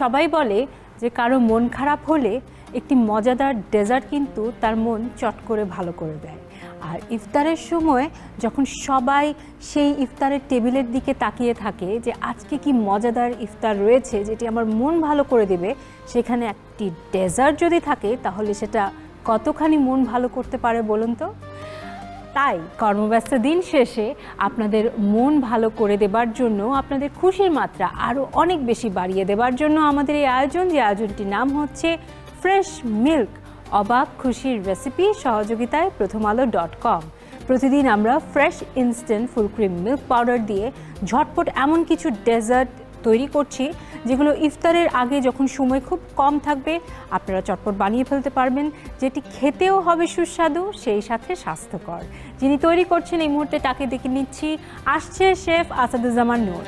সবাই বলে যে কারো মন খারাপ হলে একটি মজাদার ডেজার্ট কিন্তু তার মন চট করে ভালো করে দেয়। আর ইফতারের সময় যখন সবাই সেই ইফতারের টেবিলের দিকে তাকিয়ে থাকে যে আজকে কি মজাদার ইফতার রয়েছে যেটি আমার মন ভালো করে দেবে, সেখানে একটি ডেজার্ট যদি থাকে তাহলে সেটা কতখানি মন ভালো করতে পারে বলুন তো। তাই কর্মব্যস্ত দিন শেষে আপনাদের মন ভালো করে দেবার জন্য, আপনাদের খুশির মাত্রা আরও অনেক বেশি বাড়িয়ে দেবার জন্য আমাদের এই আয়োজন, যে আয়োজনটির নাম হচ্ছে ফ্রেশ মিল্ক অবাক খুশির রেসিপি, সহযোগিতায় প্রথমআলো.com। প্রতিদিন আমরা fresh instant full cream milk powder দিয়ে ঝটপট এমন কিছু ডেজার্ট তৈরি করছি যেগুলো ইফতারের আগে যখন সময় খুব কম থাকবে আপনারা চটপট বানিয়ে ফেলতে পারবেন, যেটি খেতেও হবে সুস্বাদু সেই সাথে স্বাস্থ্যকর। যিনি তৈরি করছেন এই মুহূর্তে তাকে দেখে নিচ্ছি, আসছে শেফ আসাদুজ্জামান নূর।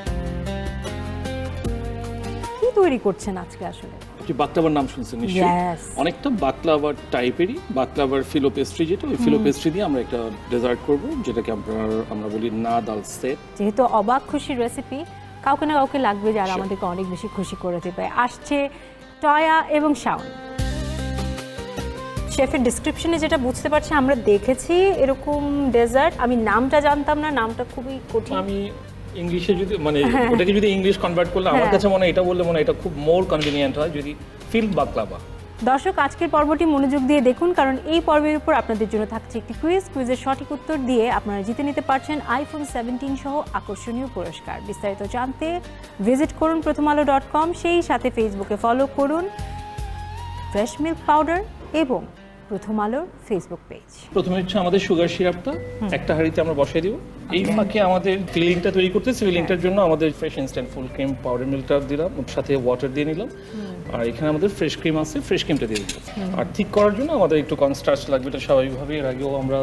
কি তৈরি করছেন আজকে আসলে? বাকলাভার নাম শুনছেন নিশ্চয়ই? অনেকটা বাকলাভার টাইপেরই, বাকলাভার ফিলো পেস্ট্রি, যেটা ওই ফিলো পেস্ট্রি দিয়ে আমরা একটা ডেজার্ট করব, যেটাকে আমরা বলি নাদ আল সেট। যেহেতু অবাক খুশির রেসিপি, কাউকে না কাউকে লাগবে যারা আমাদেরকে অনেক বেশি খুশি করে দেবে। আসছে টয়া এবং শাওন। শেফের ডিসক্রিপশনে যেটা বুঝতে পারছি, আমরা দেখেছি এরকম ডেজার্ট, আমি নামটা জানতাম না, নামটা খুবই কঠিন। আমি ইংলিশে যদি ওটাকে যদি ইংলিশ কনভার্ট করলে আমার কাছে মনে হয় এটা বললে এটা খুব মোর কনভিনিয়েন্ট হয়, যদি ফিল্ড বাকলাভা। দর্শক, আজকের পর্বটি মনোযোগ দিয়ে দেখুন, কারণ এই পর্বের উপর আপনাদের জন্য থাকছে একটি কুইজের সঠিক উত্তর দিয়ে আপনারা জিতে নিতে পারছেন iPhone 17 সহ আকর্ষণীয় পুরস্কার। বিস্তারিত জানতে ভিজিট করুন প্রথমআলো.com, সেই সাথে ফেসবুকে ফলো করুন ফ্রেশ মিল্ক পাউডার এবং প্রথম আলোর ফেসবুক পেজ। প্রথমে হচ্ছে আমাদের সুগার সিরাপটা একটা হাঁড়িতে আমরা বসাই দিব। এই ফাঁকে আমাদের ফিলিংটা তৈরি করতেছি। ফিলিংটার জন্য আমাদের fresh instant full cream powder মিল্কটা দিলাম, ওর সাথে ওয়াটার দিয়ে নিলাম, আর এখানে আমাদের ফ্রেশ ক্রিম আছে, ফ্রেশ ক্রিমটা দিয়ে দিলাম। আর ঠিক করার জন্য আমাদের একটু কনস্টার্চ লাগবে, এটা স্বাভাবিকভাবে এর আগেও আমরা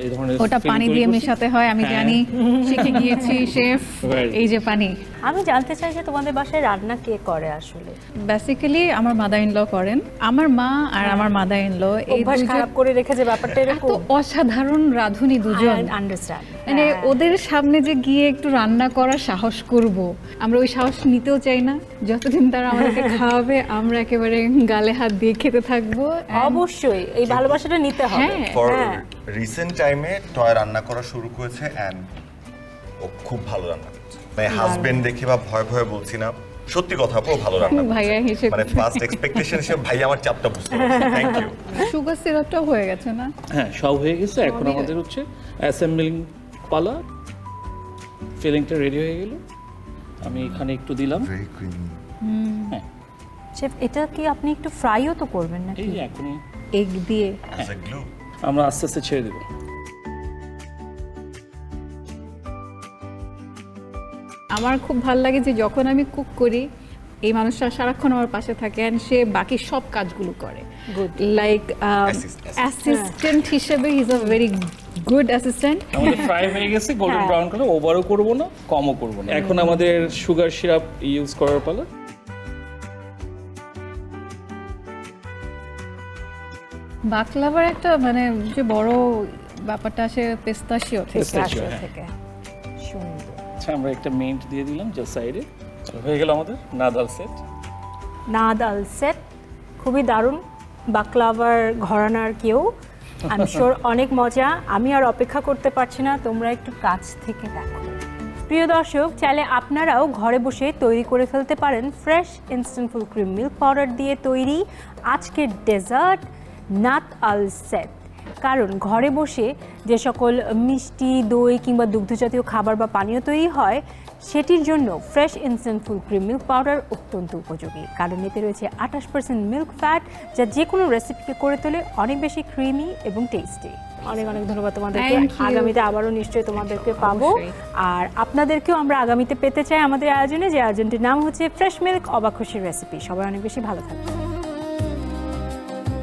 এই ধরনের ওটা পানি দিয়ে মেশাতে হয়, আমি জানি, শিখে গিয়েছি শেফ। এই যে পানি, আমি জানতে চাই যে তোমাদের বাসায় রান্না কে করে আসলে? বেসিক্যালি আমার মাদার ইন ল করেন। আমার মা আর আমার মাদার ইন ল এই দুজন খারাপ করে রেখেছে ব্যাপারটা এরকম। তো অসাধারণ রাঁধুনি দুজন, আন্ডারস্ট্যান্ড। মানে ওদের সামনে যে গিয়ে একটু রান্না করার সাহস করব, আমরা ওই সাহস নিতেও চাই না। যতদিন তারা আমাদেরকে খাওয়াবে আমরা একেবারে গালে হাত দিয়ে খেতে থাকবো। অবশ্যই এই ভালোবাসাটা নিতে হবে। রিসেন্ট টাইমে টয় রান্না করা শুরু করেছে এন্ড ও খুব ভালো রান্না করছে। মানে হাজবেন্ড দেখে বা ভয় ভয় বলছি না, সত্যি কথা, ও ভালো রান্না করছে। ভাইয়া হিসেবে মানে ফার্স্ট এক্সপেকটেশন হিসেবে ভাই আমার চাপটা বুঝতে পারছে। Thank you. সুগার সিরাপটাও হয়ে গেছে না? হ্যাঁ, সব হয়ে গেছে। এখন আমাদের হচ্ছে অ্যাসেম্বলিং পালা। ফিলিংটা রেডি হয়ে গেল, আমি এখানে একটু দিলাম। Very creamy. হ্যাঁ শেফ, এটা কি আপনি একটু ফ্রাইও তো করবেন নাকি? এই যে এখনই এগ দিয়ে অ্যাজ আ গ্লু। আমরা আস্তে আস্তে ছেড়ে দেব। আমার খুব ভালো লাগে যে যখন আমি কুক করি এই মানুষটা সারাক্ষণ আমার পাশে থাকে and সে বাকি সব কাজগুলো করে। গুড। লাইক অ্যাসিস্ট্যান্ট হিসেবে he is a very good assistant. আমাদের ফ্রাই হয়ে গেছে গোল্ডেন ব্রাউন কালার, ওভারও করব না কমও করব না। এখন আমাদের সুগার সিরাপ ইউজ করার পালা। বাকলাভার একটা মানে যে বড় ব্যাপারটা আসে পেস্তাশিও থেকে। থেকে সুন্দর। আচ্ছা, আমরা একটা মিন্ট দিয়ে দিলাম জাস্ট সাইডে। হয়ে গেল আমাদের নাদাল সেট। নাদাল সেট খুবই দারুণ। বাকলাভার ঘরানার কেউ, আমি শিওর অনেক মজা। আমি আর অপেক্ষা করতে পারছি না, তোমরা একটু কাছ থেকে দেখো। প্রিয় দর্শক, চাইলে আপনারাও ঘরে বসে তৈরি করে ফেলতে পারেন fresh instant full cream milk powder দিয়ে তৈরি আজকের ডেজার্ট নাত আল সেট। কারণ ঘরে বসে যে সকল মিষ্টি, দই কিংবা দুগ্ধজাতীয় খাবার বা পানীয় তৈরি হয় সেটির জন্য fresh instant full cream milk powder অত্যন্ত উপযোগী। কারণ এতে রয়েছে 28% মিল্ক ফ্যাট, যা যে কোনো রেসিপিকে করে তোলে অনেক বেশি ক্রিমি এবং টেস্টি। অনেক অনেক ধন্যবাদ তোমাদেরকে। আগামীতে আবারও নিশ্চয়ই তোমাদেরকে পাবো। আর আপনাদেরকেও আমরা আগামীতে পেতে চাই আমাদের আয়োজনে, যে আয়োজনটির নাম হচ্ছে ফ্রেশ মিল্ক অবাক খুশির রেসিপি। সবাই অনেক বেশি ভালো থাকবে।